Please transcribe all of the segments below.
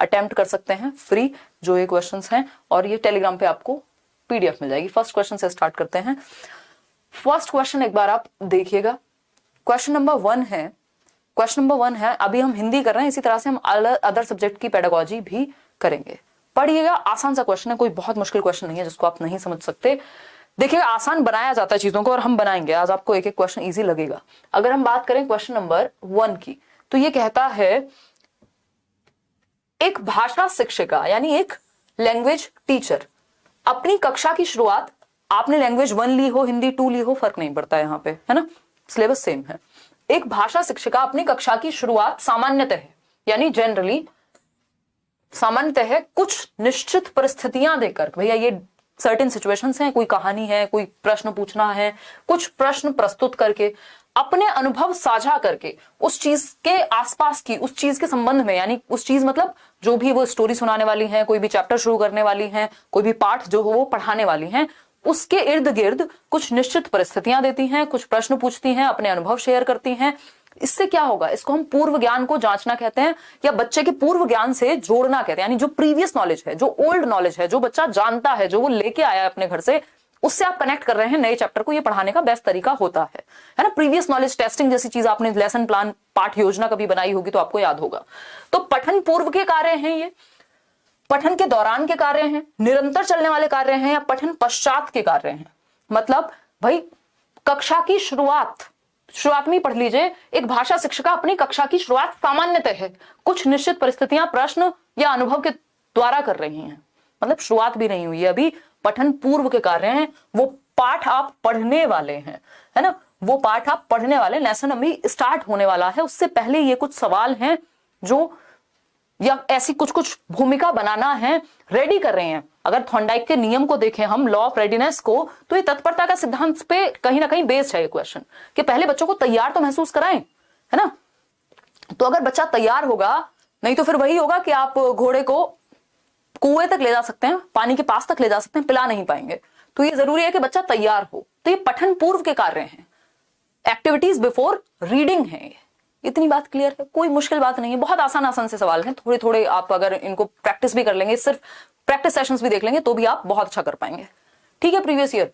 Attempt कर सकते हैं फ्री जो ये क्वेश्चंस हैं, और ये टेलीग्राम पे आपको पीडीएफ मिल जाएगी। फर्स्ट क्वेश्चन से स्टार्ट करते हैं। फर्स्ट क्वेश्चन एक बार आप देखिएगा। क्वेश्चन नंबर 1 है, अभी हम हिंदी कर रहे हैं, इसी तरह से हम अदर सब्जेक्ट की पेडागोजी भी करेंगे। पढ़िएगा, आसान सा क्वेश्चन है, कोई बहुत मुश्किल क्वेश्चन नहीं है जिसको आप नहीं समझ सकते। देखिएगा, आसान बनाया जाता है चीजों को और हम बनाएंगे। आज आपको एक एक क्वेश्चन इजी लगेगा। अगर हम बात करें क्वेश्चन नंबर 1 की, तो ये कहता है एक भाषा शिक्षिका यानी एक लैंग्वेज टीचर अपनी कक्षा की शुरुआत, आपने लैंग्वेज 1 ली हो, हिंदी 2 ली हो, फर्क नहीं पड़ता यहाँ पे, है ना, सिलेबस सेम है। एक भाषा शिक्षिका अपनी कक्षा की शुरुआत सामान्यतः यानी जनरली सामान्यतः कुछ निश्चित परिस्थितियां देकर, भैया ये सर्टेन सिचुएशंस हैं, कोई कहानी है, कोई प्रश्न पूछना है, कुछ प्रश्न प्रस्तुत करके अपने अनुभव साझा करके उस चीज के आसपास की, उस चीज के संबंध में, यानी उस चीज मतलब जो भी वो स्टोरी सुनाने वाली है, कोई भी चैप्टर शुरू करने वाली है, कोई भी पाठ जो वो पढ़ाने वाली हैं, उसके इर्द गिर्द कुछ निश्चित परिस्थितियां देती हैं, कुछ प्रश्न पूछती हैं, अपने अनुभव शेयर करती हैं। इससे क्या होगा, इसको हम पूर्व ज्ञान को जांचना कहते हैं, या बच्चे के पूर्व ज्ञान से जोड़ना कहते हैं। यानी जो प्रीवियस नॉलेज है, जो ओल्ड नॉलेज है, जो बच्चा जानता है, जो वो लेके आया है अपने घर से, उससे आप कनेक्ट कर रहे हैं नए चैप्टर को। ये पढ़ाने का बेस्ट तरीका होता है ना। प्रीवियस नॉलेज टेस्टिंग जैसी चीज आपने लेसन प्लान, पाठ योजना कभी बनाई होगी तो आपको याद होगा। तो पठन पूर्व के कार्य हैं, ये पठन के दौरान के कार्य हैं, निरंतर चलने वाले कार्य हैं, या पठन पश्चात के कार्य हैं। मतलब भाई कक्षा की शुरुआत में पढ़ लीजिए, एक भाषा शिक्षिका अपनी कक्षा की शुरुआत सामान्यतः है कुछ निश्चित परिस्थितियां, प्रश्न या अनुभव के द्वारा कर रही हैं। मतलब शुरुआत भी नहीं हुई है अभी, पठन पूर्व के कार्य हैं, वो पाठ आप पढ़ने वाले हैं, है ना, वो पाठ आप पढ़ने वाले, लेसन अभी स्टार्ट होने वाला है, उससे पहले ये कुछ सवाल हैं जो, या ऐसी कुछ भूमिका बनाना है, रेडी कर रहे हैं। अगर थॉर्नडाइक के नियम को देखें हम, लॉ ऑफ रेडीनेस को, तो ये तत्परता का सिद्धांत पे कहीं ना कहीं बेस्ड है ये क्वेश्चन, कि पहले बच्चों को तैयार तो महसूस कराएं, है ना। तो अगर बच्चा तैयार होगा, नहीं तो फिर वही होगा कि आप घोड़े को कुएं तक ले जा सकते हैं, पानी के पास तक ले जा सकते हैं, पिला नहीं पाएंगे। तो ये जरूरी है कि बच्चा तैयार हो। तो ये पठन पूर्व के कार्य हैं, एक्टिविटीज बिफोर रीडिंग है। इतनी बात क्लियर है, कोई मुश्किल बात नहीं है, बहुत आसान से सवाल हैं। थोड़े थोड़े आप अगर इनको प्रैक्टिस भी कर लेंगे, सिर्फ प्रैक्टिस सेशंस भी देख लेंगे, तो भी आप बहुत अच्छा कर पाएंगे। ठीक है, प्रीवियस ईयर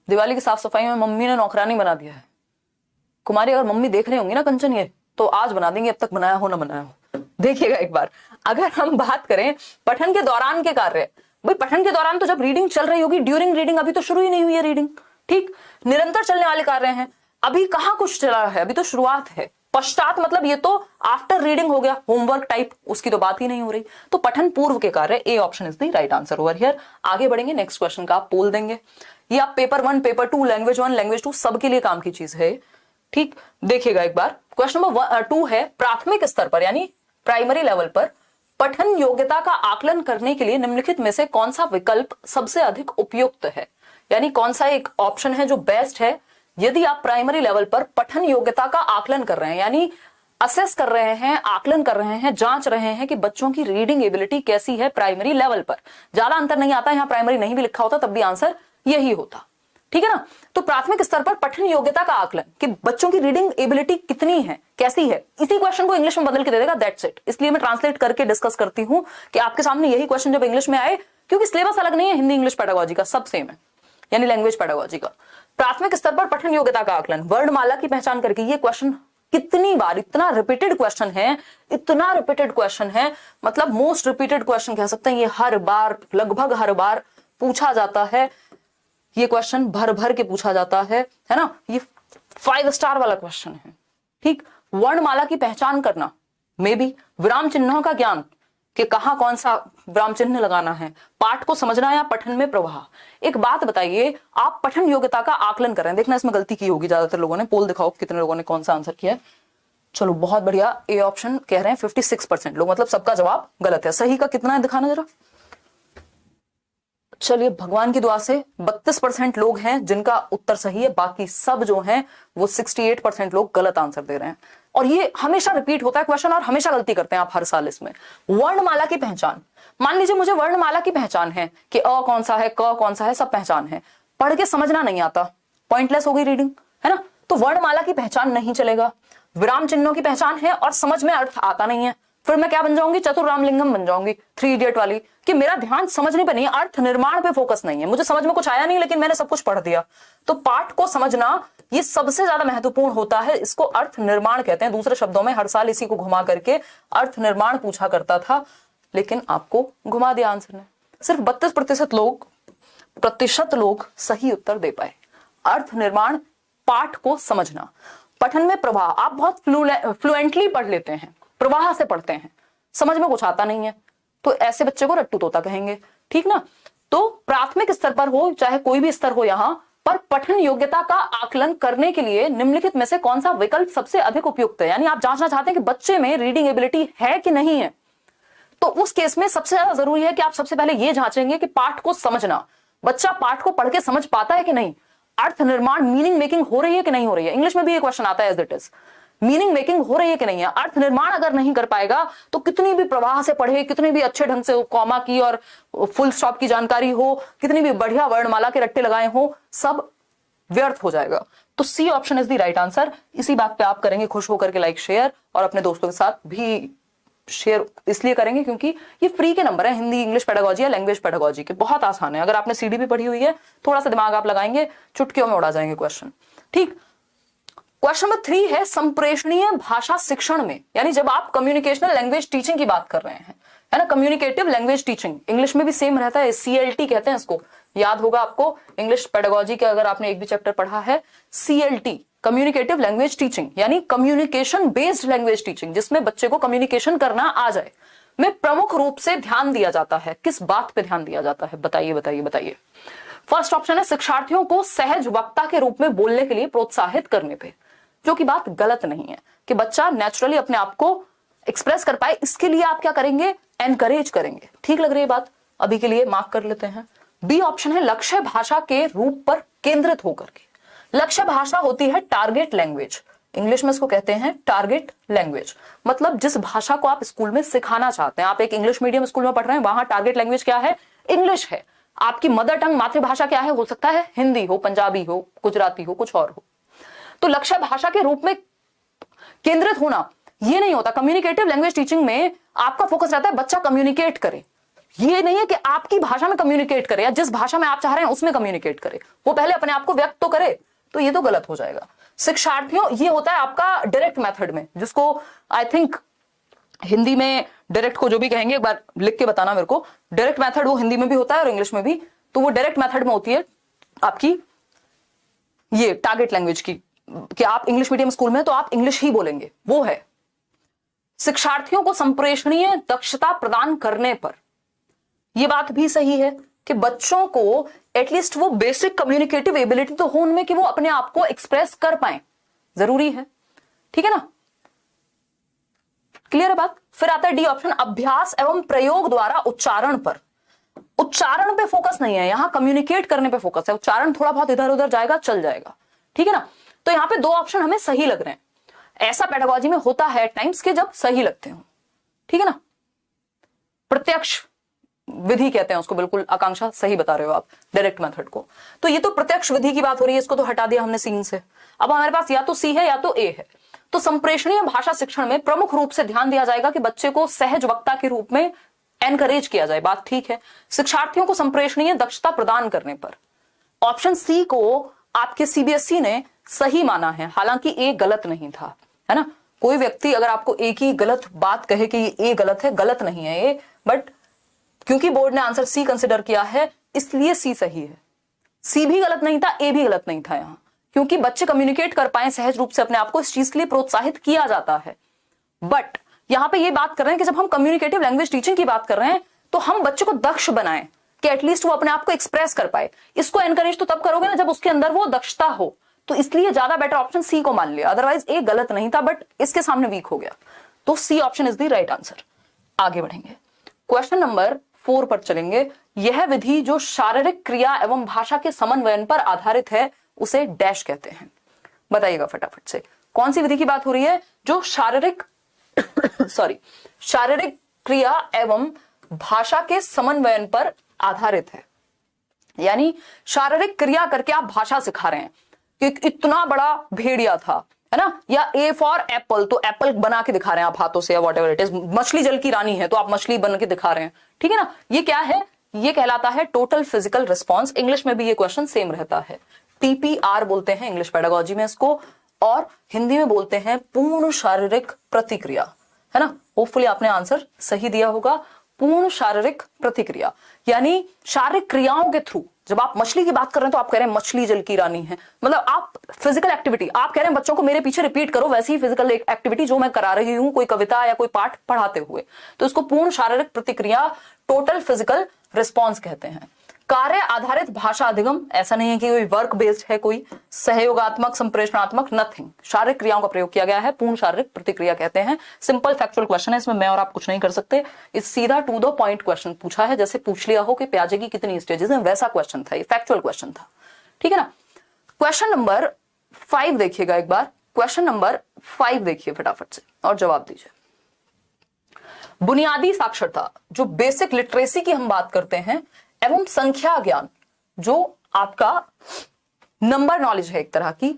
दिवाली की साफ सफाई में मम्मी ने नौकरानी बना दिया है। कुमारी अगर मम्मी देख रही होंगी ना कंचन, ये तो आज बना देंगे, अब तक बनाया हो ना बनाया हो। देखिएगा एक बार, अगर हम बात करें पठन के दौरान के कार्य, भाई पठन के दौरान तो जब रीडिंग चल रही होगी, ड्यूरिंग रीडिंग अभी तो शुरू ही नहीं हुई है रीडिंग, ठीक। निरंतर चलने वाले कार्य हैं, अभी कहां कुछ चला है, अभी तो शुरुआत है। पश्चात मतलब ये तो आफ्टर रीडिंग हो गया, होमवर्क टाइप, उसकी तो बात ही नहीं हो रही। तो पठन पूर्व के कार्य, ए option is the right answer over here. आगे बढ़ेंगे, नेक्स्ट क्वेश्चन का आप पोल देंगे। ये आप पेपर 1, पेपर 2, लैंग्वेज 1, लैंग्वेज 2 सबके लिए काम की चीज है, ठीक। देखिएगा एक बार, क्वेश्चन नंबर 2 है, प्राथमिक स्तर पर यानी प्राइमरी लेवल पर पठन योग्यता का आकलन करने के लिए निम्नलिखित में से कौन सा विकल्प सबसे अधिक उपयुक्त है, यानी कौन सा एक ऑप्शन है जो बेस्ट है यदि आप प्राइमरी लेवल पर पठन योग्यता का आकलन कर रहे हैं, यानी असेस कर रहे हैं, आकलन कर रहे हैं, जांच रहे हैं कि बच्चों की रीडिंग एबिलिटी कैसी है प्राइमरी लेवल पर। ज्यादा अंतर नहीं आता, यहां प्राइमरी नहीं भी लिखा होता तब भी आंसर यही होता, ठीक है ना। तो प्राथमिक स्तर पर पठन योग्यता का आकलन कि बच्चों की रीडिंग एबिलिटी कितनी है, कैसी है, इसी क्वेश्चन को इंग्लिश में बदल के दे देगा, दैट्स इट। इसलिए मैं ट्रांसलेट करके डिस्कस करती हूं कि आपके सामने यही क्वेश्चन जब इंग्लिश में आए, क्योंकि सिलेबस अलग नहीं है, हिंदी इंग्लिश पेडागोजी का सब सेम है, यानी लैंग्वेज पेडागोजी का। प्राथमिक स्तर पर पठन योग्यता का आकलन, वर्णमाला की पहचान करके, ये क्वेश्चन कितनी बार, इतना रिपीटेड क्वेश्चन है, इतना रिपीटेड क्वेश्चन है, मतलब मोस्ट रिपीटेड क्वेश्चन कह सकते हैं। ये हर बार, लगभग हर बार पूछा जाता है, ये क्वेश्चन भर भर के पूछा जाता है ना। ये 5 स्टार वाला क्वेश्चन है, ठीक। वर्णमाला की पहचान करना, मे बी विराम चिन्हों का ज्ञान कि कहां कौन सा विराम चिन्ह लगाना है, पाठ को समझना या पठन में प्रवाह। एक बात बताइए, आप पठन योग्यता का आकलन कर रहे हैं, देखना इसमें गलती की होगी ज्यादातर लोगों ने, पोल दिखाओ कितने लोगों ने कौन सा आंसर किया है। चलो बहुत बढ़िया, ए ऑप्शन कह रहे हैं 56% लोग, मतलब सबका जवाब गलत है। सही का कितना है दिखाना जरा। चलिए भगवान की दुआ से 32% लोग हैं जिनका उत्तर सही है, बाकी सब जो हैं वो 68% लोग गलत आंसर दे रहे हैं। और ये हमेशा रिपीट होता है क्वेश्चन और हमेशा गलती करते हैं आप हर साल इसमें। वर्णमाला की पहचान, मान लीजिए मुझे वर्णमाला की पहचान है कि अ कौन सा है, क कौन सा है, सब पहचान है, पढ़ के समझना नहीं आता, पॉइंटलेस हो गई रीडिंग, है ना। तो वर्णमाला की पहचान नहीं चलेगा। विराम चिन्हों की पहचान है और समझ में अर्थ आता नहीं है, फिर मैं क्या बन जाऊंगी, चतुर रामलिंगम बन जाऊंगी, 3 इडियट वाली, कि मेरा ध्यान समझने पे नहीं, अर्थ निर्माण पे फोकस नहीं है, मुझे समझ में कुछ आया नहीं लेकिन मैंने सब कुछ पढ़ दिया। तो पाठ को समझना ये सबसे ज्यादा महत्वपूर्ण होता है, इसको अर्थ निर्माण कहते हैं। दूसरे शब्दों में हर साल इसी को घुमा करके अर्थ निर्माण पूछा करता था, लेकिन आपको घुमा दिया आंसर ने। सिर्फ 32% लोग सही उत्तर दे पाए। अर्थ निर्माण, पाठ को समझना। पठन में प्रवाह, आप बहुत फ्लुएंटली पढ़ लेते हैं, प्रवाह से पढ़ते हैं, समझ में कुछ आता नहीं है, तो ऐसे बच्चे को रट्टू तोता कहेंगे, ठीक ना। तो प्राथमिक स्तर पर हो चाहे कोई भी स्तर हो, यहां पर पठन योग्यता का आकलन करने के लिए निम्नलिखित में से कौन सा विकल्प सबसे अधिक उपयुक्त है। यानी आप जांचना चाहते हैं कि बच्चे में रीडिंग एबिलिटी है कि नहीं है, तो उस केस में सबसे ज्यादा जरूरी है कि आप सबसे पहले यह जांचेंगे कि पाठ को समझना, बच्चा पाठ को पढ़ के समझ पाता है कि नहीं, अर्थ निर्माण मीनिंग मेकिंग हो रही है कि नहीं हो रही है। इंग्लिश में भी एक क्वेश्चन आता है as it is, meaning making हो रही है कि नहीं है। अर्थ निर्माण अगर नहीं कर पाएगा तो कितनी भी प्रवाह से पढ़े, कितनी भी अच्छे ढंग से कॉमा की और फुल स्टॉप की जानकारी हो, कितनी भी बढ़िया वर्णमाला के रट्टे लगाए हो, सब व्यर्थ हो जाएगा। तो C option is the right answer. इसी बात पे आप करेंगे खुश होकर के लाइक शेयर, और अपने दोस्तों के साथ भी शेयर इसलिए करेंगे क्योंकि ये फ्री के नंबर है, हिंदी इंग्लिश पेडागोजी या लैंग्वेज पेडागोजी के, बहुत आसान है। अगर आपने सीडी भी पढ़ी हुई है, थोड़ा सा दिमाग आप लगाएंगे, चुटकियों में उड़ा जाएंगे क्वेश्चन, ठीक। क्वेश्चन नंबर 3 है संप्रेषणीय भाषा शिक्षण में, यानी जब आप कम्युनिकेशनल लैंग्वेज टीचिंग की बात कर रहे हैं, है ना, कम्युनिकेटिव लैंग्वेज टीचिंग, इंग्लिश में भी सेम रहता है, CLT कहते हैं इसको, याद होगा आपको इंग्लिश पेडागोजी के अगर आपने एक भी चैप्टर पढ़ा है, CLT कम्युनिकेटिव लैंग्वेज टीचिंग, यानी कम्युनिकेशन बेस्ड लैंग्वेज टीचिंग, जिसमें बच्चे को कम्युनिकेशन करना आ जाए, में प्रमुख रूप से ध्यान दिया जाता है। किस बात पे ध्यान दिया जाता है, बताइए बताइए बताइए। फर्स्ट ऑप्शन है शिक्षार्थियों को सहज वक्ता के रूप में बोलने के लिए प्रोत्साहित करने पे, जो कि बात गलत नहीं है, कि बच्चा नेचुरली अपने आप को एक्सप्रेस कर पाए, इसके लिए आप क्या करेंगे, एनकरेज करेंगे। ठीक लग रही है बात, अभी के लिए मार्क कर लेते हैं। बी ऑप्शन है लक्ष्य भाषा के रूप पर केंद्रित होकर के। लक्ष्य भाषा होती है टारगेट लैंग्वेज, इंग्लिश में इसको कहते हैं टारगेट लैंग्वेज, मतलब जिस भाषा को आप स्कूल में सिखाना चाहते हैं। आप एक इंग्लिश मीडियम स्कूल में पढ़ रहे हैं, वहां टारगेट लैंग्वेज क्या है, इंग्लिश है। आपकी मदर टंग मातृभाषा क्या है, हो सकता है हिंदी हो, पंजाबी हो, गुजराती हो, कुछ और हो। तो लक्ष्य भाषा के रूप में केंद्रित होना ये नहीं होता। कम्युनिकेटिव लैंग्वेज टीचिंग में आपका फोकस रहता है बच्चा कम्युनिकेट करे, ये नहीं है कि आपकी भाषा में कम्युनिकेट करे या जिस भाषा में आप चाह रहे हैं उसमें कम्युनिकेट करे, वो पहले अपने आप को व्यक्त तो करे, तो ये तो गलत हो जाएगा। शिक्षार्थियों, ये होता है आपका डायरेक्ट मेथड में, जिसको आई थिंक हिंदी में डायरेक्ट को जो भी कहेंगे एक बार लिख के बताना मेरे को। डायरेक्ट मेथड वो हिंदी में भी होता है और इंग्लिश में भी, तो वो डायरेक्ट मेथड में होती है आपकी ये टारगेट लैंग्वेज की, कि आप इंग्लिश मीडियम स्कूल में तो आप इंग्लिश ही बोलेंगे, वो है। शिक्षार्थियों को संप्रेषणीय दक्षता प्रदान करने पर यह बात भी सही है कि बच्चों को एटलीस्ट वो बेसिक कम्युनिकेटिव एबिलिटी तो हो उनमें कि वो अपने आप को एक्सप्रेस कर पाए, जरूरी है, ठीक है ना। क्लियर है बात। फिर आता है डी ऑप्शन, अभ्यास एवं प्रयोग द्वारा उच्चारण पर। उच्चारण पे फोकस नहीं है, यहां कम्युनिकेट करने पे फोकस है। उच्चारण थोड़ा बहुत इधर उधर जाएगा, चल जाएगा, ठीक है ना। तो यहां पे 2 ऑप्शन हमें सही लग रहे हैं। ऐसा पेडागोजी में होता है टाइम्स के जब सही लगते हो, ठीक है ना। प्रत्यक्ष विधि कहते हैं उसको, बिल्कुल आकांक्षा सही बता रहे हो आप, डायरेक्ट मेथड को। तो ये तो प्रत्यक्ष विधि की बात हो रही है, इसको तो हटा दिया हमने सीन से। अब हमारे पास या तो सी है या तो ए है। तो संप्रेषणीय भाषा शिक्षण में प्रमुख रूप से ध्यान दिया जाएगा कि बच्चे को सहज वक्ता के रूप में एनकरेज किया जाए, बात ठीक है। शिक्षार्थियों को संप्रेषणीय दक्षता प्रदान करने पर ऑप्शन सी को आपके CBSE ने सही माना है, हालांकि ए गलत नहीं था, है ना। कोई व्यक्ति अगर आपको एक ही गलत बात कहे कि ये ए गलत है, गलत नहीं है ये, बट क्योंकि बोर्ड ने आंसर सी कंसिडर किया है इसलिए सी सही है। सी भी गलत नहीं था, ए भी गलत नहीं था यहां, क्योंकि बच्चे कम्युनिकेट कर पाए सहज रूप से अपने आप को, इस चीज के लिए प्रोत्साहित किया जाता है। बट यहां पे ये बात कर रहे हैं कि जब हम कम्युनिकेटिव लैंग्वेज टीचिंग की बात कर रहे हैं तो हम बच्चे को दक्ष बनाएं कि एटलीस्ट वो अपने आप को एक्सप्रेस कर पाए। इसको एनकरेज तो तब करोगे ना जब उसके अंदर वो दक्षता हो, तो इसलिए ज्यादा बेटर ऑप्शन सी को मान लिया। अदरवाइज ए गलत नहीं था, बट इसके सामने वीक हो गया, तो C option is the right answer. आगे बढ़ेंगे, क्वेश्चन नंबर 4 पर चलेंगे। यह विधि जो शारीरिक क्रिया एवं भाषा के समन्वयन पर आधारित है उसे डैश कहते हैं। बताइएगा फटाफट से, कौन सी विधि की बात हो रही है जो शारीरिक शारीरिक क्रिया एवं भाषा के समन्वयन पर आधारित है। यानी शारीरिक क्रिया करके आप भाषा सिखा रहे हैं कि इतना बड़ा भेड़िया था, है ना, या ए फॉर एप्पल, तो एप्पल बना के दिखा रहे हैं आप हाथों से या वॉट एवर इट इज। मछली जल की रानी है तो आप मछली बन के दिखा रहे हैं, ठीक है ना। ये क्या है, ये कहलाता है टोटल फिजिकल रिस्पॉन्स। इंग्लिश में भी ये क्वेश्चन सेम रहता है, टीपीआर बोलते हैं इंग्लिश पेडागोजी में इसको, और हिंदी में बोलते हैं पूर्ण शारीरिक प्रतिक्रिया, है ना। होपफुली आपने आंसर सही दिया होगा, पूर्ण शारीरिक प्रतिक्रिया यानी शारीरिक क्रियाओं के थ्रू। जब आप मछली की बात कर रहे हैं तो आप कह रहे हैं मछली जल की रानी है, मतलब आप फिजिकल एक्टिविटी, आप कह रहे हैं बच्चों को मेरे पीछे रिपीट करो वैसी ही फिजिकल एक्टिविटी जो मैं करा रही हूं, कोई कविता या कोई पाठ पढ़ाते हुए, तो इसको पूर्ण शारीरिक प्रतिक्रिया, टोटल फिजिकल रिस्पॉन्स कहते हैं। कार्य आधारित भाषा अधिगम, ऐसा नहीं है कि कोई वर्क बेस्ड है, कोई सहयोगात्मक संप्रेषणात्मक, नथिंग, शारीरिक क्रियाओं का प्रयोग किया गया है, पूर्ण शारीरिक प्रतिक्रिया कहते हैं। सिंपल फैक्चुअल क्वेश्चन है, इसमें मैं और आप कुछ नहीं कर सकते, इस सीधा टू द पॉइंट क्वेश्चन पूछा है, जैसे पूछ लिया हो कि प्याजे की कितनी स्टेजेस हैं, वैसा क्वेश्चन था, ये फैक्चुअल क्वेश्चन था, ठीक है ना। क्वेश्चन नंबर 5 देखिएगा एक बार, क्वेश्चन नंबर 5 देखिए फटाफट से और जवाब दीजिए। बुनियादी साक्षरता, जो बेसिक लिटरेसी की हम बात करते हैं, एवं संख्या ज्ञान, जो आपका नंबर नॉलेज है एक तरह की,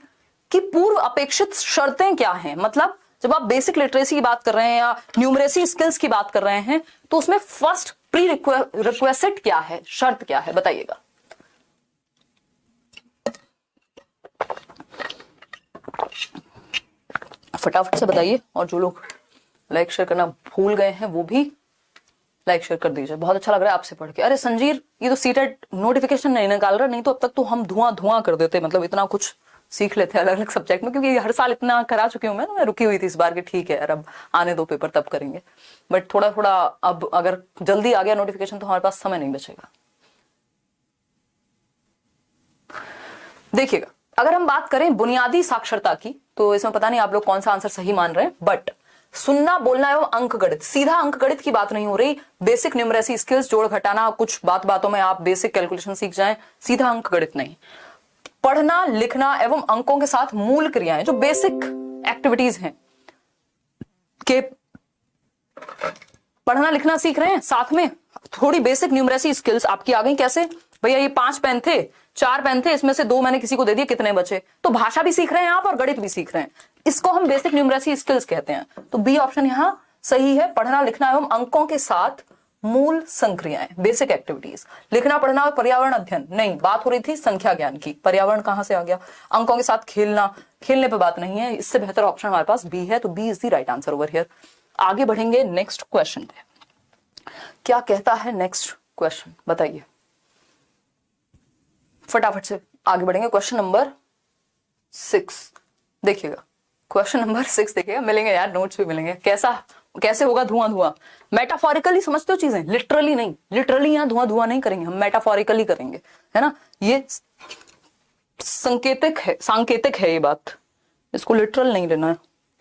कि पूर्व अपेक्षित शर्तें क्या हैं। मतलब जब आप बेसिक लिटरेसी की बात कर रहे हैं या न्यूमरेसी स्किल्स की बात कर रहे हैं, तो उसमें फर्स्ट प्री रिक्वेस्ट क्या है, शर्त क्या है, बताइएगा। फटाफट से बताइए, और जो लोग लाइक शेयर करना भूल गए हैं वो भी लाइक शेयर कर दीजिए। बहुत अच्छा लग रहा है आपसे पढ़ के। अरे संजीर, ये तो सीटेट नोटिफिकेशन नहीं निकाल रहा, नहीं तो अब तक तो हम धुआं कर देते, मतलब इतना कुछ सीख लेते अलग अलग सब्जेक्ट में, क्योंकि हर साल इतना करा चुकी हूं मैं रुकी हुई थी इस बार की, ठीक है यार अब आने दो पेपर तब करेंगे, बट थोड़ा थोड़ा अब अगर जल्दी आ गया नोटिफिकेशन तो हमारे पास समय नहीं बचेगा। देखिएगा, अगर हम बात करें बुनियादी साक्षरता की, तो इसमें पता नहीं आप लोग कौन सा आंसर सही मान रहे हैं, बट सुनना, बोलना एवं अंक गणित, सीधा अंक गणित की बात नहीं हो रही, बेसिक न्यूमरेसी स्किल्स, जोड़ घटाना, कुछ बातों में आप बेसिक कैलकुलेशन सीख जाएं, सीधा अंक गणित नहीं। पढ़ना, लिखना एवं अंकों के साथ मूल क्रियाएं, जो बेसिक एक्टिविटीज हैं, के पढ़ना लिखना सीख रहे हैं, साथ में थोड़ी बेसिक न्यूमरेसी स्किल्स आपकी आ गई। कैसे भैया, ये 5 पेन थे, 4 पेन थे, इसमें से 2 मैंने किसी को दे दिए, कितने बचे, तो भाषा भी सीख रहे हैं आप और गणित भी सीख रहे हैं, इसको हम बेसिक न्यूमरेसी स्किल्स कहते हैं। तो बी ऑप्शन यहां सही है, पढ़ना लिखना एवं अंकों के साथ मूल संक्रियाएं, बेसिक एक्टिविटीज। लिखना पढ़ना और पर्यावरण अध्ययन नहीं, बात हो रही थी संख्या ज्ञान की, पर्यावरण कहां से आ गया, अंकों के साथ खेलना, खेलने पे बात नहीं है, इससे बेहतर ऑप्शन हमारे पास बी है, तो B is the right answer over here. आगे बढ़ेंगे नेक्स्ट क्वेश्चन पे, क्या कहता है नेक्स्ट क्वेश्चन, बताइए फटाफट से आगे बढ़ेंगे। क्वेश्चन नंबर 6 देखिएगा, क्वेश्चन नंबर 6 देखिएगा, मिलेंगे यार नोट्स भी मिलेंगे। कैसे होगा धुआं, मेटाफोरिकली समझते हो चीजें, लिटरली नहीं, लिटरली यहां धुआं नहीं करेंगे हम, मेटाफोरिकली करेंगे, है ना। ये सांकेतिक है ये बात, इसको लिटरल नहीं लेना है।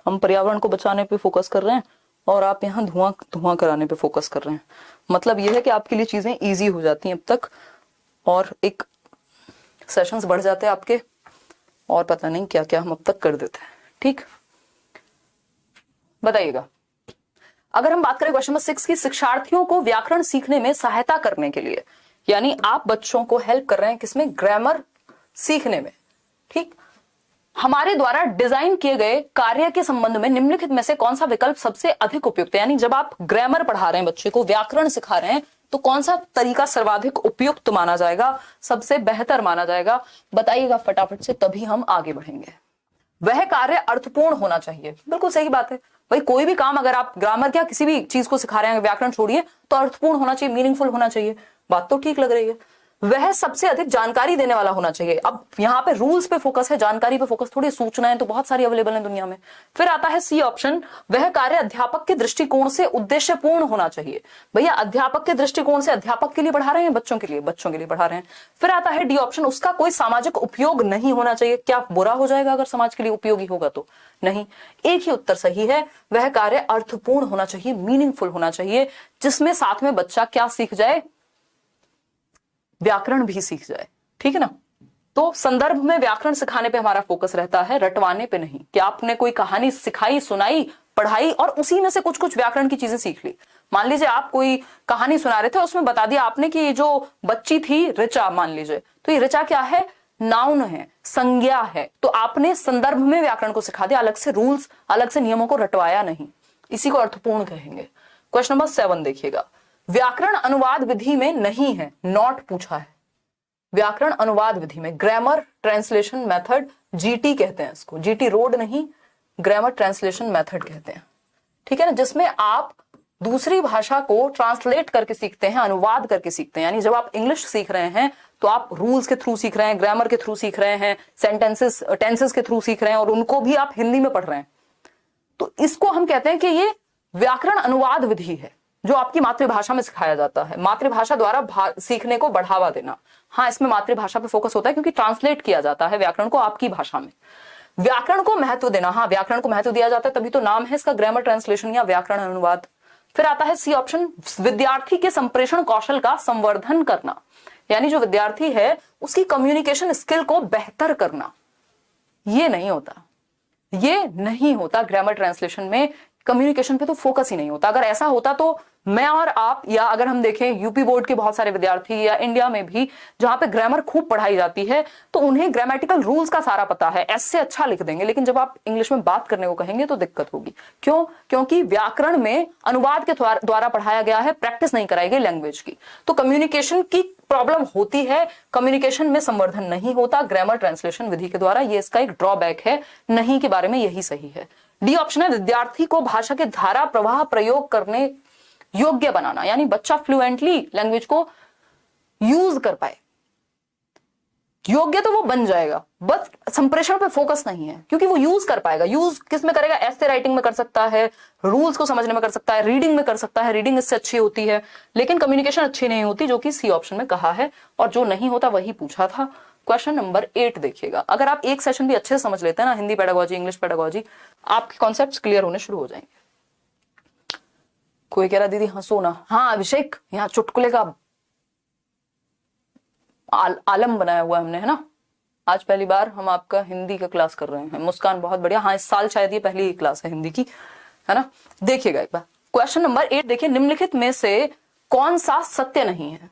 हम पर्यावरण को बचाने पे फोकस कर रहे हैं और आप यहाँ धुआं कराने पे फोकस कर रहे हैं। मतलब यह है कि आपके लिए चीजें ईजी हो जाती हैं अब तक, और एक सेशंस बढ़ जाते हैं आपके, और पता नहीं क्या क्या हम अब तक कर देते हैं, ठीक। बताइएगा, अगर हम बात करें क्वेश्चन नंबर 6 की, शिक्षार्थियों को व्याकरण सीखने में सहायता करने के लिए, यानी आप बच्चों को हेल्प कर रहे हैं किसमें, ग्रामर सीखने में, ठीक। हमारे द्वारा डिजाइन किए गए कार्य के संबंध में निम्नलिखित में से कौन सा विकल्प सबसे अधिक उपयुक्त है। यानी जब आप ग्रामर पढ़ा रहे हैं, बच्चे को व्याकरण सिखा रहे हैं, तो कौन सा तरीका सर्वाधिक उपयुक्त माना जाएगा, सबसे बेहतर माना जाएगा, बताइएगा फटाफट से, तभी हम आगे बढ़ेंगे। वह कार्य अर्थपूर्ण होना चाहिए, बिल्कुल सही बात है भाई, कोई भी काम अगर आप ग्रामर क्या किसी भी चीज को सिखा रहे हैं, व्याकरण छोड़िए, तो अर्थपूर्ण होना चाहिए, मीनिंगफुल होना चाहिए, बात तो ठीक लग रही है। वह सबसे अधिक जानकारी देने वाला होना चाहिए। अब यहाँ पे रूल्स पे फोकस है, जानकारी पे फोकस, थोड़ी सूचनाएं तो बहुत सारी अवेलेबल है दुनिया में। फिर आता है सी ऑप्शन, वह कार्य अध्यापक के दृष्टिकोण से उद्देश्यपूर्ण होना चाहिए। भैया अध्यापक के दृष्टिकोण से अध्यापक के लिए पढ़ा रहे हैं, बच्चों के लिए पढ़ा रहे हैं। फिर आता है डी ऑप्शन, उसका कोई सामाजिक उपयोग नहीं होना चाहिए। क्या बुरा हो जाएगा अगर समाज के लिए उपयोगी होगा तो? नहीं, एक ही उत्तर सही है, वह कार्य अर्थपूर्ण होना चाहिए, मीनिंगफुल होना चाहिए, जिसमें साथ में बच्चा क्या सीख जाए, व्याकरण भी सीख जाए, ठीक है ना। तो संदर्भ में व्याकरण सिखाने पे हमारा फोकस रहता है, रटवाने पे नहीं, कि आपने कोई कहानी सिखाई, सुनाई, पढ़ाई और उसी में से कुछ कुछ व्याकरण की चीजें सीख ली। मान लीजिए आप कोई कहानी सुना रहे थे, उसमें बता दिया आपने कि ये जो बच्ची थी ऋचा, मान लीजिए, तो ये ऋचा क्या है, नाउन है, संज्ञा है, तो आपने संदर्भ में व्याकरण को सिखा दिया, अलग से रूल्स, अलग से नियमों को रटवाया नहीं। इसी को अर्थपूर्ण कहेंगे। क्वेश्चन नंबर 7 देखिएगा, व्याकरण अनुवाद विधि में नहीं है, नॉट पूछा है। व्याकरण अनुवाद विधि में, ग्रामर ट्रांसलेशन मेथड, जीटी कहते हैं इसको, जीटी रोड नहीं, ग्रामर ट्रांसलेशन मेथड कहते हैं, ठीक है ना, जिसमें आप दूसरी भाषा को ट्रांसलेट करके सीखते हैं, अनुवाद करके सीखते हैं। यानी जब आप इंग्लिश सीख रहे हैं तो आप रूल्स के थ्रू सीख रहे हैं, ग्रामर के थ्रू सीख रहे हैं, सेंटेंसेस टेंसेस के थ्रू सीख रहे हैं, और उनको भी आप हिंदी में पढ़ रहे हैं। तो इसको हम कहते हैं कि ये व्याकरण अनुवाद विधि है, जो आपकी मातृभाषा में सिखाया जाता है। मातृभाषा द्वारा सीखने को बढ़ावा देना, हाँ, इसमें मातृभाषा पे फोकस होता है, क्योंकि ट्रांसलेट किया जाता है व्याकरण को आपकी भाषा में। व्याकरण को महत्व देना, हाँ, व्याकरण को महत्व दिया जाता है, तभी तो नाम है इसका ग्रामर ट्रांसलेशन या व्याकरण अनुवाद। फिर आता है सी ऑप्शन, विद्यार्थी के संप्रेषण कौशल का संवर्धन करना, यानी जो विद्यार्थी है उसकी कम्युनिकेशन स्किल को बेहतर करना। ये नहीं होता, ये नहीं होता ग्रामर ट्रांसलेशन में, कम्युनिकेशन पे तो फोकस ही नहीं होता। अगर ऐसा होता तो मैं और आप, या अगर हम देखें यूपी बोर्ड के बहुत सारे विद्यार्थी, या इंडिया में भी जहां पे ग्रामर खूब पढ़ाई जाती है, तो उन्हें ग्रामेटिकल रूल्स का सारा पता है, ऐसे अच्छा लिख देंगे, लेकिन जब आप इंग्लिश में बात करने को कहेंगे तो दिक्कत होगी। क्यों? क्योंकि व्याकरण में अनुवाद के द्वारा पढ़ाया गया है, प्रैक्टिस नहीं कराई गई लैंग्वेज की, तो कम्युनिकेशन की प्रॉब्लम होती है, कम्युनिकेशन में संवर्धन नहीं होता ग्रामर ट्रांसलेशन विधि के द्वारा। ये इसका एक ड्रॉबैक है, नहीं के बारे में यही सही है। डी ऑप्शन है, विद्यार्थी को भाषा के धारा प्रवाह प्रयोग करने योग्य बनाना, यानी बच्चा फ्लुएंटली लैंग्वेज को यूज कर पाए। योग्य तो वो बन जाएगा, बस संप्रेषण पे फोकस नहीं है, क्योंकि वो यूज कर पाएगा। यूज किस में करेगा? ऐसे राइटिंग में कर सकता है, रूल्स को समझने में कर सकता है, रीडिंग में कर सकता है, रीडिंग इससे अच्छी होती है, लेकिन कम्युनिकेशन अच्छी नहीं होती, जो कि सी ऑप्शन में कहा है, और जो नहीं होता वही पूछा था। क्वेश्चन नंबर 8 देखिएगा, अगर आप एक सेशन भी अच्छे से समझ लेते हैं ना, हिंदी पेडागोजी, इंग्लिश पेडागोजी, आपके कॉन्सेप्ट्स क्लियर होने शुरू हो जाएंगे। कोई कह रहा दीदी हंसो ना, हाँ अभिषेक, यहाँ चुटकुले का आलम बनाया हुआ हमने, है ना। आज पहली बार हम आपका हिंदी का क्लास कर रहे हैं। मुस्कान बहुत बढ़िया, हाँ इस साल शायद ये पहली क्लास है हिंदी की, है ना। देखिएगा एक बार क्वेश्चन नंबर 8 देखिए, निम्नलिखित में से कौन सा सत्य नहीं है,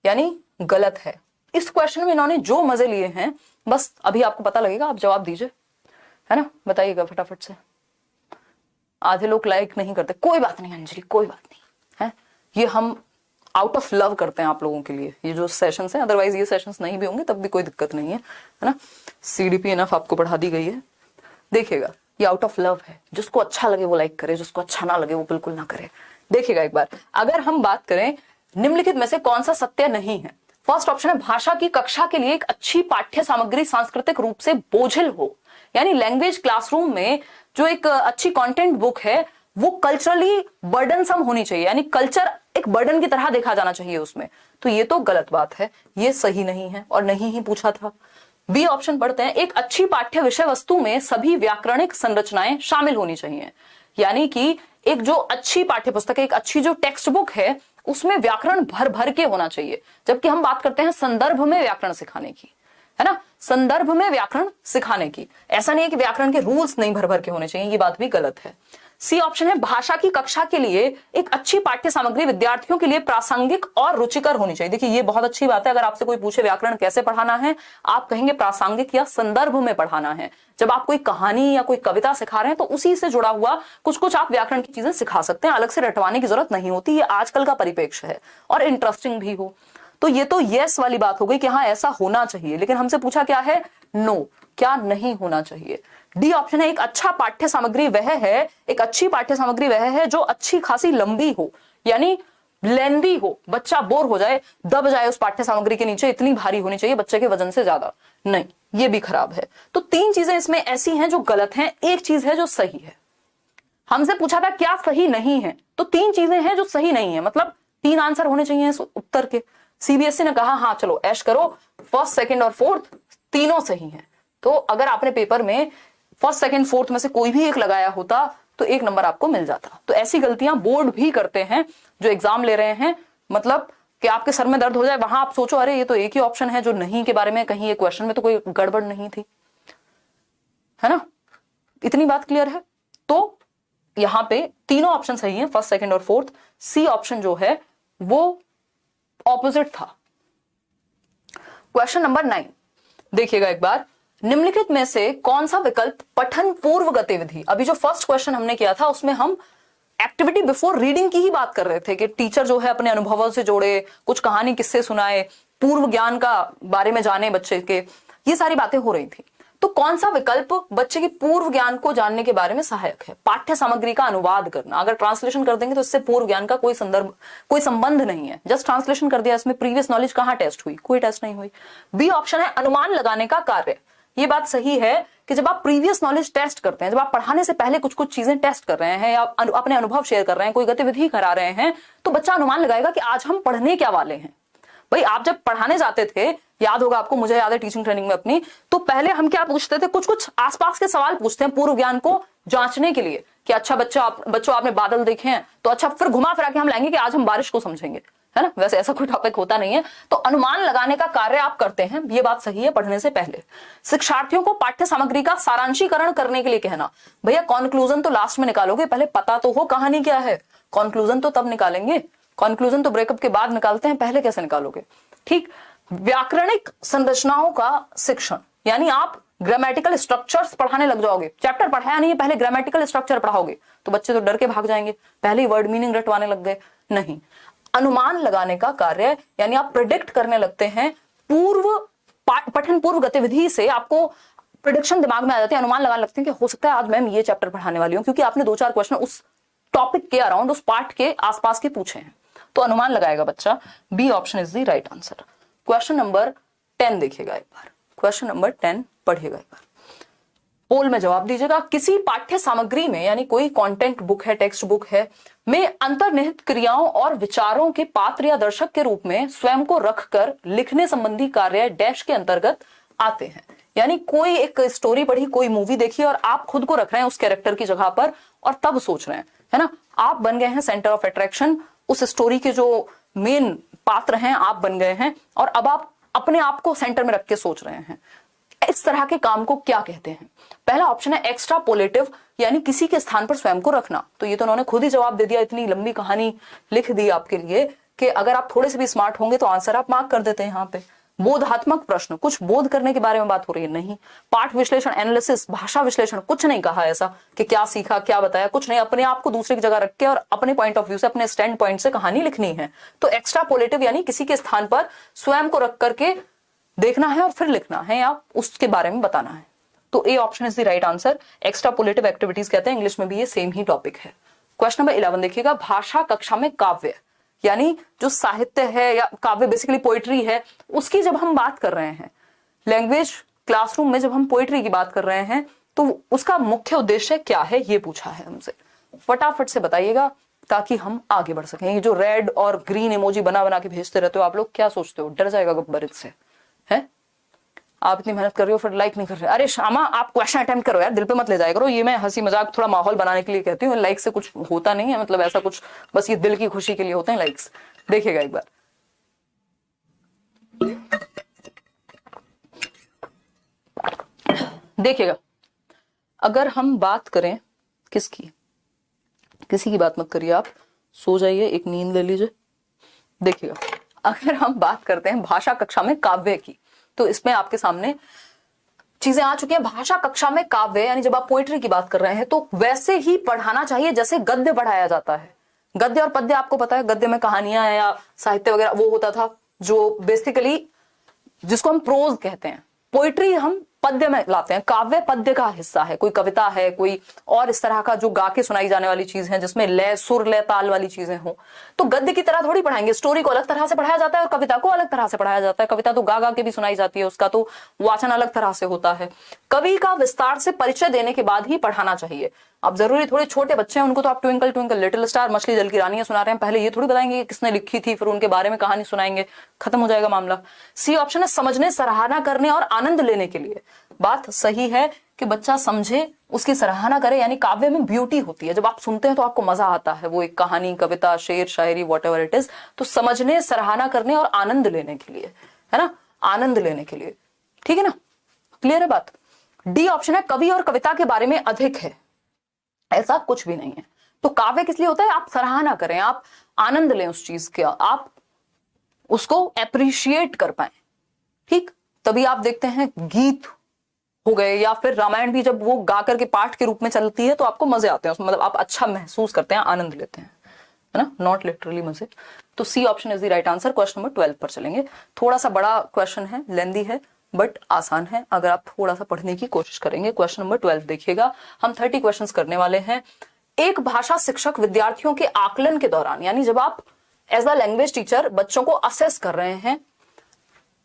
यानी गलत है। इस क्वेश्चन में इन्होंने जो मजे लिए हैं, बस अभी आपको पता लगेगा, आप जवाब दीजिए, है ना, बताइएगा फटाफट से। आधे लोग लाइक नहीं करते, कोई बात नहीं अंजलि, कोई बात नहीं है, ये हम आउट ऑफ लव करते हैं आप लोगों के लिए ये जो सेशंस हैं, अदरवाइज ये सेशंस नहीं भी होंगे तब भी कोई दिक्कत नहीं है ना। सीडीपी इनफ आपको पढ़ा दी गई है। देखिएगा ये आउट ऑफ लव है, जिसको अच्छा लगे वो लाइक करे, जिसको अच्छा ना लगे वो बिल्कुल ना करे। देखिएगा एक बार, अगर हम बात करें निम्नलिखित में से कौन सा सत्य नहीं है, फर्स्ट ऑप्शन है, भाषा की कक्षा के लिए एक अच्छी पाठ्य सामग्री सांस्कृतिक रूप से बोझिल हो, यानी लैंग्वेज क्लासरूम में जो एक अच्छी कंटेंट बुक है वो कल्चरली बर्डनसम होनी चाहिए, यानी कल्चर एक बर्डन की तरह देखा जाना चाहिए उसमें। तो ये तो गलत बात है, ये सही नहीं है और नहीं ही पूछा था। बी ऑप्शन पढ़ते हैं, एक अच्छी पाठ्य विषय वस्तु में सभी व्याकरणिक संरचनाएं शामिल होनी चाहिए, यानी कि एक जो अच्छी पाठ्य पुस्तक है, एक अच्छी जो टेक्स्ट बुक है, उसमें व्याकरण भर भर के होना चाहिए। जबकि हम बात करते हैं संदर्भ में व्याकरण सिखाने की, है ना, संदर्भ में व्याकरण सिखाने की। ऐसा नहीं है कि व्याकरण के रूल्स नहीं भर भर के होने चाहिए, ये बात भी गलत है। सी ऑप्शन है, भाषा की कक्षा के लिए एक अच्छी पाठ्य सामग्री विद्यार्थियों के लिए प्रासंगिक और रुचिकर होनी चाहिए। देखिए ये बहुत अच्छी बात है, अगर आपसे कोई पूछे व्याकरण कैसे पढ़ाना है, आप कहेंगे प्रासंगिक या संदर्भ में पढ़ाना है। जब आप कोई कहानी या कोई कविता सिखा रहे हैं तो उसी से जुड़ा हुआ कुछ कुछ आप व्याकरण की चीजें सिखा सकते हैं, अलग से रटवाने की जरूरत नहीं होती। ये आजकल का परिप्रेक्ष्य है और इंटरेस्टिंग भी हो। तो ये तो यस वाली बात हो गई कि हाँ ऐसा होना चाहिए, लेकिन हमसे पूछा क्या है, नो, क्या नहीं होना चाहिए। डी ऑप्शन है, एक अच्छा पाठ्य सामग्री वह है, एक अच्छी पाठ्य सामग्री वह है जो अच्छी खासी लंबी हो, यानी लेंदी हो, बच्चा बोर हो जाए, दब जाए उस पाठ्य सामग्री के नीचे, इतनी भारी होनी चाहिए बच्चे के वजन से ज्यादा नहीं, ये भी खराब है। तो 3 चीजें इसमें ऐसी हैं जो गलत हैं, एक चीज है जो सही है। हमसे पूछा था क्या सही नहीं है, तो 3 चीजें हैं जो सही नहीं है, मतलब 3 आंसर होने चाहिए इस उत्तर के। सीबीएसई ने कहा हाँ चलो ऐश करो, फर्स्ट सेकंड और फोर्थ तीनों सही हैं। तो अगर आपने पेपर में फर्स्ट सेकंड फोर्थ में से कोई भी एक लगाया होता तो 1 नंबर आपको मिल जाता। तो ऐसी गलतियां बोर्ड भी करते हैं जो एग्जाम ले रहे हैं, मतलब कि आपके सर में दर्द हो जाए, वहां आप सोचो अरे ये तो एक ही ऑप्शन है जो नहीं के बारे में, कहीं ये क्वेश्चन में तो कोई गड़बड़ नहीं थी, है ना। इतनी बात क्लियर है। तो यहां पे तीनों ऑप्शन सही हैं, फर्स्ट सेकंड और फोर्थ। सी ऑप्शन जो है वो ऑपोजिट था। क्वेश्चन नंबर 9, देखिएगा एक बार, निम्नलिखित में से कौन सा विकल्प पठन पूर्व गतिविधि, अभी जो फर्स्ट क्वेश्चन हमने किया था उसमें हम एक्टिविटी बिफोर रीडिंग की ही बात कर रहे थे कि टीचर जो है अपने अनुभवों से जोड़े, कुछ कहानी किस्से सुनाए, पूर्व ज्ञान का बारे में जाने बच्चे के, ये सारी बातें हो रही थी। तो कौन सा विकल्प बच्चे की पूर्व ज्ञान को जानने के बारे में सहायक है? पाठ्य सामग्री का अनुवाद करना, अगर ट्रांसलेशन कर देंगे तो इससे पूर्व ज्ञान का कोई संदर्भ, कोई संबंध नहीं है, जस्ट ट्रांसलेशन कर दिया, इसमें प्रीवियस नॉलेज कहां टेस्ट हुई? कोई टेस्ट नहीं हुई। बी ऑप्शन है अनुमान लगाने का कार्य। ये बात सही है कि जब आप प्रीवियस नॉलेज टेस्ट करते हैं, जब आप पढ़ाने से पहले कुछ कुछ चीजें टेस्ट कर रहे हैं या अपने अनुभव शेयर कर रहे हैं, कोई गतिविधि करा रहे हैं, तो बच्चा अनुमान लगाएगा कि आज हम पढ़ने क्या वाले हैं। भाई आप जब पढ़ाने जाते थे, याद होगा आपको, मुझे याद है टीचिंग ट्रेनिंग में अपनी, तो पहले हम क्या पूछते थे, कुछ कुछ आसपास के सवाल पूछते हैं पूर्व ज्ञान को जांचने के लिए कि अच्छा बच्चों आपने बादल देखे हैं, तो अच्छा फिर घुमा फिरा के हम लाएंगे कि आज हम बारिश को समझेंगे, है ना। वैसे ऐसा कोई टॉपिक होता नहीं है। तो अनुमान लगाने का कार्य आप करते हैं, ये बात सही है, पढ़ने से पहले। शिक्षार्थियों को पाठ्य सामग्री का सारांशीकरण करने के लिए कहना, भैया कॉन्क्लूजन तो लास्ट में निकालोगे, पहले पता तो हो कहानी क्या है, कॉन्क्लूजन तो तब निकालेंगे, कॉन्क्लूजन तो ब्रेकअप के बाद निकालते हैं, पहले कैसे निकालोगे? ठीक। व्याकरणिक संरचनाओं का शिक्षण, यानी आप ग्रामेटिकल स्ट्रक्चर्स पढ़ाने लग जाओगे, चैप्टर पढ़ाया नहीं है, पहले ग्रामेटिकल स्ट्रक्चर पढ़ाओगे तो बच्चे तो डर के भाग जाएंगे, पहले ही वर्ड मीनिंग रटवाने लग गए। नहीं, अनुमान लगाने का कार्य, यानी आप प्रिडिक्ट करने लगते हैं, पठन पूर्व गतिविधि से आपको प्रिडिक्शन दिमाग में आ जाती है, अनुमान लगाने लगते हैं कि हो सकता है आज मैम ये चैप्टर पढ़ाने वाली हूं, क्योंकि आपने 2-4 क्वेश्चन उस टॉपिक के अराउंड, उस पार्ट के आसपास के पूछे हैं, तो अनुमान लगाएगा बच्चा। B option is the right answer. Question number 10 देखिएगा एक बार, क्वेश्चन नंबर 10 पढ़िएगा एक बार, पोल में जवाब दीजिएगा। किसी पाठ्य सामग्री में, यानी कोई कंटेंट बुक है, टेक्स्ट बुक है, में अंतर्निहित क्रियाओं और विचारों के पात्र या दर्शक के रूप में स्वयं को रखकर लिखने संबंधी कार्य डैश के अंतर्गत आते हैं। यानी कोई एक स्टोरी पढ़ी, कोई मूवी देखी और आप खुद को रख रहे हैं उस कैरेक्टर की जगह पर और तब सोच रहे हैं, है ना, आप बन गए हैं सेंटर ऑफ अट्रैक्शन, उस स्टोरी के जो मेन पात्र हैं आप बन गए हैं और अब आप अपने आप को सेंटर में रख के सोच रहे हैं। इस तरह के काम को क्या कहते हैं? पहला ऑप्शन है एक्स्ट्रापोलेटिव, यानी किसी के स्थान पर स्वयं को रखना। तो ये तो उन्होंने खुद ही जवाब दे दिया, इतनी लंबी कहानी लिख दी आपके लिए कि अगर आप थोड़े से भी स्मार्ट होंगे तो आंसर आप मार्क कर देते हैं यहाँ पे। बोधात्मक प्रश्न, कुछ बोध करने के बारे में बात हो रही है, नहीं। पाठ विश्लेषण, एनालिसिस, भाषा विश्लेषण, कुछ नहीं कहा ऐसा कि क्या सीखा, क्या बताया, कुछ नहीं। अपने आप को दूसरे की जगह रख के और अपने पॉइंट ऑफ व्यू से, अपने स्टैंड पॉइंट से कहानी लिखनी है। तो एक्स्ट्रापोलेटिव यानी किसी के स्थान पर स्वयं को रख करके देखना है और फिर लिखना है या उसके बारे में बताना है। तो A option is the right answer. Extrapolative activities कहते हैं, इंग्लिश में भी ये सेम ही टॉपिक है। क्वेश्चन नंबर 11 देखिएगा, भाषा कक्षा में काव्य, यानी जो साहित्य है या काव्य बेसिकली पोइट्री है, उसकी जब हम बात कर रहे हैं, लैंग्वेज क्लासरूम में जब हम पोइट्री की बात कर रहे हैं तो उसका मुख्य उद्देश्य क्या है, ये पूछा है हमसे। फटाफट से बताइएगा ताकि हम आगे बढ़ सकें। ये जो रेड और ग्रीन इमोजी बना बना के भेजते रहते हो आप लोग, क्या सोचते हो डर जाएगा गब्बर इससे? है आप इतनी मेहनत कर रहे हो फिर लाइक नहीं कर रहे। अरे श्यामा, आप क्वेश्चन अटेम्प्ट करो यार, दिल पे मत ले जाया करो। ये मैं हंसी मजाक थोड़ा माहौल बनाने के लिए कहती हूँ, लाइक से कुछ होता नहीं है, मतलब ऐसा कुछ, बस ये दिल की खुशी के लिए होते हैं लाइक्स। देखिएगा एक बार, देखिएगा, अगर हम बात करें किसकी, किसी की बात मत करिए आप, सो जाइए, एक नींद ले लीजिए। देखिएगा, अगर हम बात करते हैं भाषा कक्षा में काव्य की, तो इसमें आपके सामने चीजें आ चुकी हैं। भाषा कक्षा में काव्य यानी जब आप पोइट्री की बात कर रहे हैं तो वैसे ही पढ़ाना चाहिए जैसे गद्य पढ़ाया जाता है। गद्य और पद्य आपको पता है, गद्य में कहानियां या साहित्य वगैरह वो होता था जो बेसिकली जिसको हम प्रोज कहते हैं। पोइट्री हम पद्य में लाते हैं, काव्य पद्य का हिस्सा है, कोई कविता है, कोई और इस तरह का जो गा के सुनाई जाने वाली चीज है जिसमें लय, सुर, लय, ताल वाली चीजें हो। तो गद्य की तरह थोड़ी पढ़ाएंगे, स्टोरी को अलग तरह से पढ़ाया जाता है और कविता को अलग तरह से पढ़ाया जाता है। कविता तो गा गा के भी सुनाई जाती है, उसका तो वाचन अलग तरह से होता है। कवि का विस्तार से परिचय देने के बाद ही पढ़ाना चाहिए। अब जरूरी थोड़े छोटे बच्चे हैं उनको तो आप ट्विंकल ट्विंकल लिटिल स्टार, मछली जल की रानी सुना रहे हैं, पहले ये थोड़ी बताएंगे किसने लिखी थी, फिर उनके बारे में कहानी सुनाएंगे, खत्म हो जाएगा मामला। सी ऑप्शन है समझने, सराहना करने और आनंद लेने के लिए। बात सही है कि बच्चा समझे, उसकी सराहना करे, यानी काव्य में ब्यूटी होती है, जब आप सुनते हैं तो आपको मजा आता है, वो एक कहानी, कविता, शेर, शायरी, व्हाटएवर इट इज। तो समझने, सराहना करने और आनंद लेने के लिए, है ना, आनंद लेने के लिए, ठीक है ना, क्लियर है बात। डी ऑप्शन है कवि और कविता के बारे में अधिक है, ऐसा कुछ भी नहीं है। तो काव्य किस लिए होता है, आप सराहना करें, आप आनंद लें उस चीज का, आप उसको एप्रिशिएट कर पाए, ठीक। तभी आप देखते हैं गीत हो गए, या फिर रामायण भी जब वो गा करके पाठ के रूप में चलती है तो आपको मजे आते हैं उसमें, मतलब आप अच्छा महसूस करते हैं, आनंद लेते हैं, है ना, नॉट लिटरली मजे। तो C option is the right answer. Question number 12 पर चलेंगे। थोड़ा सा बड़ा क्वेश्चन है, लेंदी है, बट आसान है अगर आप थोड़ा सा पढ़ने की कोशिश करेंगे। क्वेश्चन नंबर 12 देखिएगा, हम 30 क्वेश्चंस करने वाले हैं। एक भाषा शिक्षक विद्यार्थियों के आकलन के दौरान, यानी जब आप एज अ लैंग्वेज टीचर बच्चों को असेस कर रहे हैं,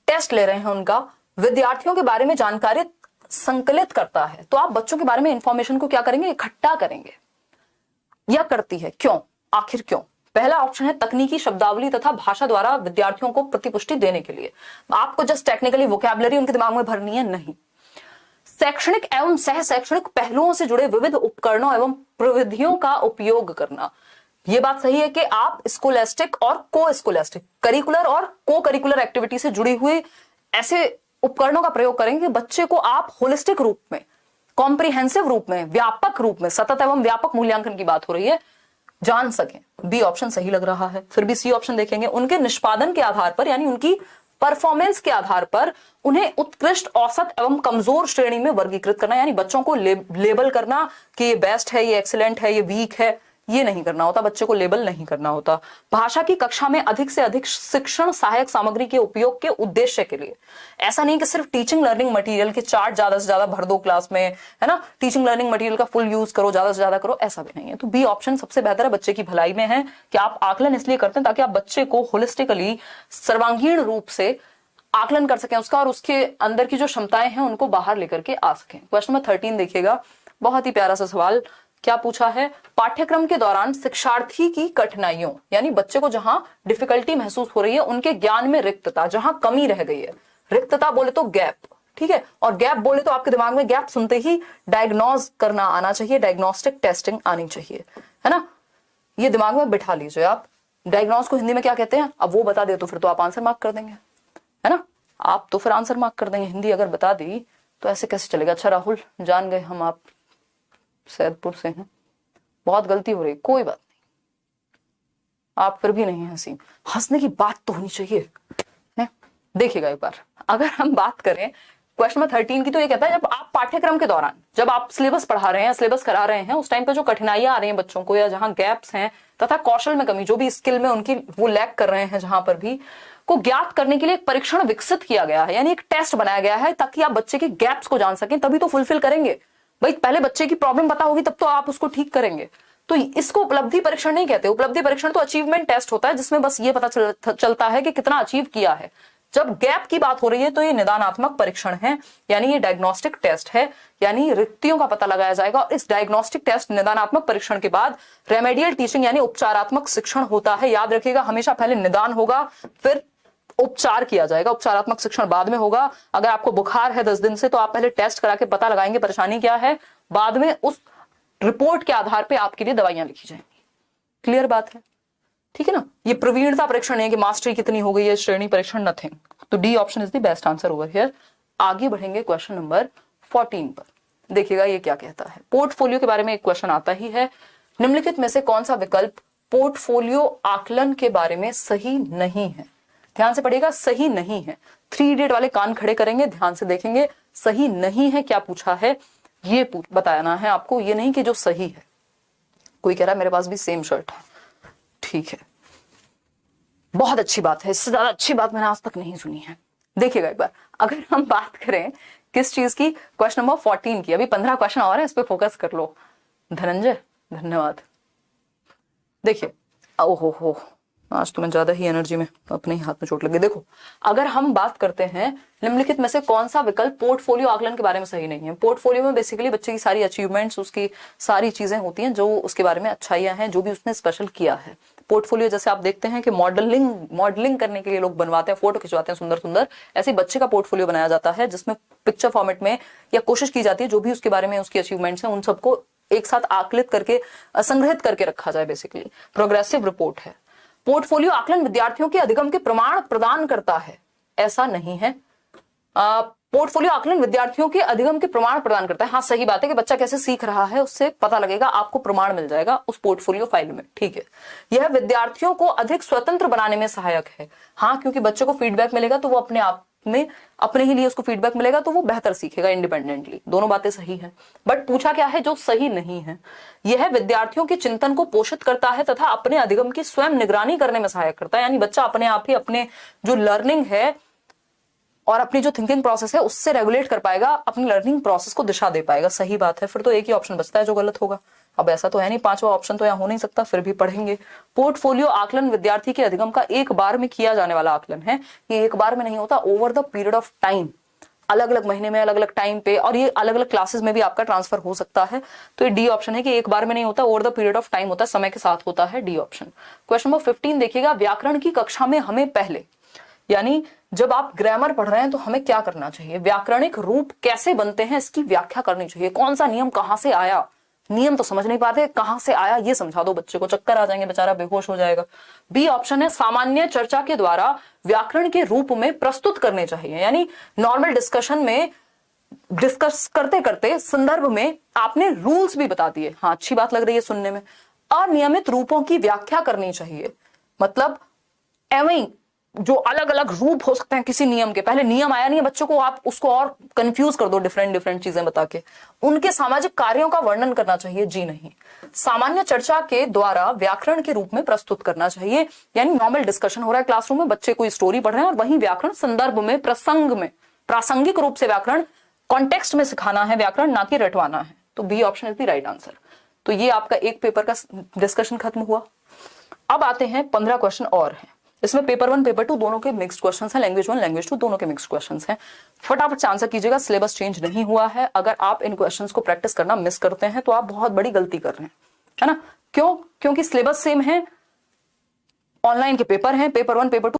टेस्ट ले रहे हैं उनका, विद्यार्थियों के बारे में जानकारी संकलित करता है, तो आप बच्चों के बारे में इंफॉर्मेशन को क्या करेंगे, इकट्ठा करेंगे, या करती है, क्यों, आखिर क्यों। पहला ऑप्शन है तकनीकी शब्दावली तथा भाषा द्वारा विद्यार्थियों को प्रतिपुष्टि देने के लिए। आपको जस्ट टेक्निकली वोकैबुलरी उनके दिमाग में भरनी है, नहीं। शैक्षणिक एवं सह शैक्षणिक पहलुओं से जुड़े विविध उपकरणों एवं प्रविधियों का उपयोग करना। यह बात सही है कि आप स्कोलेस्टिक और को स्कोलेस्टिक, करिकुलर और को करिकुलर एक्टिविटी से जुड़ी हुई ऐसे उपकरणों का प्रयोग करेंगे कि बच्चे को आप होलिस्टिक रूप में, कॉम्प्रिहेंसिव रूप में, व्यापक रूप में, सतत एवं व्यापक मूल्यांकन की बात हो रही है, जान सकें। बी ऑप्शन सही लग रहा है। फिर भी सी ऑप्शन देखेंगे, उनके निष्पादन के आधार पर, यानी उनकी परफॉर्मेंस के आधार पर उन्हें उत्कृष्ट, औसत एवं कमजोर श्रेणी में वर्गीकृत करना, यानी बच्चों को लेबल करना कि ये बेस्ट है, ये एक्सीलेंट है, ये वीक है, ये नहीं करना होता, बच्चे को लेबल नहीं करना होता। भाषा की कक्षा में अधिक से अधिक शिक्षण सहायक सामग्री के उपयोग के उद्देश्य के लिए, ऐसा नहीं कि सिर्फ टीचिंग लर्निंग मटेरियल के चार्ट ज्यादा से ज्यादा भर दो क्लास में, है ना, टीचिंग लर्निंग मटेरियल का फुल यूज करो, ज्यादा से ज्यादा करो, ऐसा भी नहीं है। तो बी ऑप्शन सबसे बेहतर है, बच्चे की भलाई में है कि आप आकलन इसलिए करते हैं ताकि आप बच्चे को होलिस्टिकली, सर्वांगीण रूप से आकलन कर सकें उसका, और उसके अंदर की जो क्षमताएं हैं उनको बाहर लेकर के आ सकें। क्वेश्चन नंबर 13 देखिएगा, बहुत ही प्यारा सा सवाल। क्या पूछा है, पाठ्यक्रम के दौरान शिक्षार्थी की कठिनाइयों, यानी बच्चे को जहां डिफिकल्टी महसूस हो रही है, उनके ज्ञान में रिक्तता, जहां कमी रह गई है, रिक्तता बोले तो गैप, ठीक है, और गैप बोले तो आपके दिमाग में गैप सुनते ही डायग्नोज करना आना चाहिए, डायग्नोस्टिक टेस्टिंग आनी चाहिए, है ना, ये दिमाग में बिठा लीजिए आप। डायग्नोज को हिंदी में क्या कहते हैं, अब वो बता दे तो फिर तो आप आंसर मार्क कर देंगे, है ना, आप तो फिर आंसर मार्क कर देंगे। हिंदी अगर बता दी तो ऐसे कैसे चलेगा। अच्छा राहुल, जान गए हम आप सैदपुर से हैं, बहुत गलती हो रही, कोई बात नहीं, आप फिर भी नहीं हंसी, हंसने की बात तो होनी चाहिए, है? देखिएगा एक बार, अगर हम बात करें क्वेश्चन नंबर 13 की, तो ये कहता है जब आप पाठ्यक्रम के दौरान, जब आप सिलेबस पढ़ा रहे हैं, सिलेबस करा रहे हैं, उस टाइम पे जो कठिनाइयां आ रही हैं बच्चों को, या जहां गैप्स हैं तथा कौशल में कमी, जो भी स्किल में उनकी वो लैक कर रहे हैं, जहां पर भी को ज्ञात करने के लिए एक परीक्षण विकसित किया गया है, यानी एक टेस्ट बनाया गया है ताकि आप बच्चे के गैप्स को जान सकें, तभी तो फुलफिल करेंगे। भाई पहले बच्चे की प्रॉब्लम पता होगी तब तो आप उसको ठीक करेंगे। तो इसको उपलब्धि परीक्षण नहीं कहते। उपलब्धि परीक्षण तो अचीवमेंट टेस्ट होता है, जिसमें बस ये पता चलता है कि कितना अचीव किया है। जब गैप की बात हो रही है तो ये निदानात्मक परीक्षण है, यानी ये डायग्नोस्टिक टेस्ट है, यानी रिक्तियों का पता लगाया जाएगा। और इस डायग्नोस्टिक टेस्ट, निदानात्मक परीक्षण के बाद रेमेडियल टीचिंग यानी उपचारात्मक शिक्षण होता है। याद रखिएगा, हमेशा पहले निदान होगा, फिर उपचार किया जाएगा, उपचारात्मक शिक्षण बाद में होगा। अगर आपको बुखार है 10 दिन से, तो आप पहले टेस्ट करा के पता लगाएंगे परेशानी क्या है, बाद में उस रिपोर्ट के आधार पे आपके लिए दवाइयां लिखी जाएंगी। क्लियर बात है, ठीक है ना। ये प्रवीणता परीक्षण है कि मास्टरी कितनी हो गई है, श्रेणी परीक्षण नथिंग। तो D option is the best answer over here. आगे बढ़ेंगे क्वेश्चन नंबर 14 पर। देखिएगा ये क्या कहता है। पोर्टफोलियो के बारे में एक क्वेश्चन आता ही है, निम्नलिखित में से कौन सा विकल्प पोर्टफोलियो आकलन के बारे में सही नहीं है। ध्यान से पढ़िएगा, सही नहीं है। 3 इडियट वाले कान खड़े करेंगे, ध्यान से देखेंगे, सही नहीं है क्या पूछा है ये बताना है आपको, ये नहीं कि जो सही है। कोई कह रहा है मेरे पास भी सेम शर्ट है, ठीक है, बहुत अच्छी बात है, इससे ज्यादा अच्छी बात मैंने आज तक नहीं सुनी है। देखिएगा एक बार, अगर हम बात करें किस चीज की, क्वेश्चन नंबर 14 की, अभी 15 क्वेश्चन और है, इस पे फोकस कर लो। धनंजय धन्यवाद। देखिए, ओहो हो, आज तो मैं ज्यादा ही एनर्जी में, अपने ही हाथ में चोट लग गई। देखो, अगर हम बात करते हैं निम्नलिखित में से कौन सा विकल्प पोर्टफोलियो आकलन के बारे में सही नहीं है। पोर्टफोलियो में बेसिकली बच्चे की सारी अचीवमेंट्स, उसकी सारी चीजें होती हैं जो उसके बारे में अच्छाइयां हैं, जो भी उसने स्पेशल किया है। पोर्टफोलियो जैसे आप देखते हैं कि मॉडलिंग करने के लिए लोग बनवाते हैं, फोटो खिंचवाते हैं सुंदर सुंदर, ऐसे बच्चे का पोर्टफोलियो बनाया जाता है, जिसमें पिक्चर फॉर्मेट में या कोशिश की जाती है जो भी उसके बारे में उसकी अचीवमेंट्स हैं उन सबको एक साथ आकलित करके, संग्रहित करके रखा जाए। बेसिकली प्रोग्रेसिव रिपोर्ट है। पोर्टफोलियो आकलन विद्यार्थियों के अधिगम के प्रमाण प्रदान करता है, ऐसा नहीं है। पोर्टफोलियो आकलन विद्यार्थियों के अधिगम के प्रमाण प्रदान करता है। हाँ, सही बात है कि बच्चा कैसे सीख रहा है उससे पता लगेगा, आपको प्रमाण मिल जाएगा उस पोर्टफोलियो फाइल में, ठीक है। यह विद्यार्थियों को अधिक स्वतंत्र बनाने में सहायक है। हाँ, क्योंकि बच्चे को फीडबैक मिलेगा तो वो अपने आप में अपने ही लिए उसको फीडबैक मिलेगा तो वो बेहतर सीखेगा इंडिपेंडेंटली। दोनों बातें सही हैं, बट पूछा क्या है जो सही नहीं है। यह विद्यार्थियों के चिंतन को पोषित करता है तथा अपने अधिगम की स्वयं निगरानी करने में सहायक करता है। यानी बच्चा अपने आप ही अपने जो लर्निंग है और अपनी जो थिंकिंग प्रोसेस है उससे रेगुलेट कर पाएगा, अपनी लर्निंग प्रोसेस को दिशा दे पाएगा। सही बात है। फिर तो एक ही ऑप्शन बचता है जो गलत होगा। अब ऐसा तो है नहीं, पांचवा ऑप्शन तो यहाँ हो नहीं सकता, फिर भी पढ़ेंगे। पोर्टफोलियो आकलन विद्यार्थी के अधिगम का एक बार में किया जाने वाला आकलन है। ये एक बार में नहीं होता, over the period of time, अलग अलग महीने में, अलग अलग टाइम पे, और ये अलग अलग क्लासेस में भी आपका ट्रांसफर हो सकता है। तो ये डी ऑप्शन है कि एक बार में नहीं होता, over the period of time होता है, समय के साथ होता है। D option. क्वेश्चन नंबर 15 देखिएगा, व्याकरण की कक्षा में हमें पहले, यानी जब आप ग्रामर पढ़ रहे हैं तो हमें क्या करना चाहिए, व्याकरणिक रूप कैसे बनते हैं इसकी व्याख्या करनी चाहिए। कौन सा नियम कहां से आया, नियम तो समझ नहीं पाते, कहां से आया ये समझा दो बच्चे को, चक्कर आ जाएंगे, बेचारा बेहोश हो जाएगा। बी ऑप्शन है, सामान्य चर्चा के द्वारा व्याकरण के रूप में प्रस्तुत करने चाहिए। यानी नॉर्मल डिस्कशन में डिस्कस करते करते संदर्भ में आपने रूल्स भी बता दिए। हाँ, अच्छी बात लग रही है सुनने में। अनियमित रूपों की व्याख्या करनी चाहिए, मतलब एवं जो अलग अलग रूप हो सकते हैं किसी नियम के, पहले नियम आया नहीं है बच्चों को, आप उसको और कंफ्यूज कर दो डिफरेंट चीजें बता के। उनके सामाजिक कार्यों का वर्णन करना चाहिए। जी नहीं। सामान्य चर्चा के द्वारा व्याकरण के रूप में प्रस्तुत करना चाहिए, यानी नॉर्मल डिस्कशन हो रहा है क्लासरूम में, बच्चे कोई स्टोरी पढ़ रहे हैं और वहीं व्याकरण संदर्भ में, प्रसंग में, प्रासंगिक रूप से व्याकरण कॉन्टेक्स्ट में सिखाना है व्याकरण, ना कि रटवाना है। तो B option is the right answer. तो ये आपका एक पेपर का डिस्कशन खत्म हुआ। अब आते हैं 15 क्वेश्चन और हैं। इसमें पेपर 1 पेपर 2 दोनों के मिक्स्ड क्वेश्चंस हैं, लैंग्वेज 1 लैंग्वेज 2 दोनों के मिक्स्ड क्वेश्चंस हैं। फटाफट से आंसर कीजिएगा, सिलेबस चेंज नहीं हुआ है। अगर आप इन क्वेश्चंस को प्रैक्टिस करना मिस करते हैं तो आप बहुत बड़ी गलती कर रहे हैं, है ना। क्यों? क्योंकि सिलेबस सेम है, ऑनलाइन के पेपर हैं, पेपर 1 पेपर 2